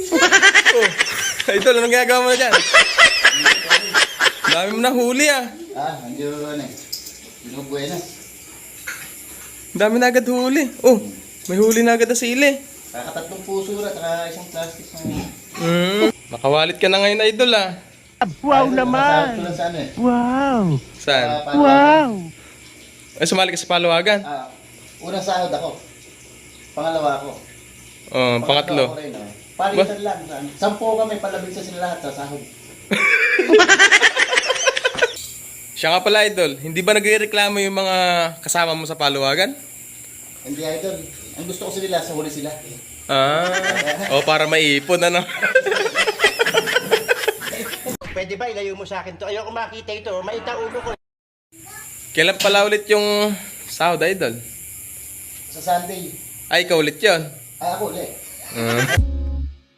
Oh, idol, anong ginagawa mo na dyan? Dami mo na huli ah. Nandiyo eh. Binubuhay na. Dami na agad huli. Oh, may huli na agad na sili. Kakatatlong puso na, saka isang plastic na. Makawalit ka na ngayon, idol ah. Wow naman! Wow! Saan? Wow! Ay, sumali ka sa paluwagan? Unang sahod ako. Pangalawa ako. Oh, pangatlo. Ako rin, palitan lang. 10 kami, palabig sa sila lahat sa sahod. Siya nga pala, idol. Hindi ba nagrereklamo yung mga kasama mo sa paluwagan? Hindi, idol. Ang gusto ko sila, sa huli sila. Oh, para maipon, ano? Pwede ba ilayo mo sa akin to? Ayoko makita ito. Maita ulo ko. Kailan pala ulit yung sahod, idol? Sa Sunday. Ay, ikaw ulit yun. Ako ulit.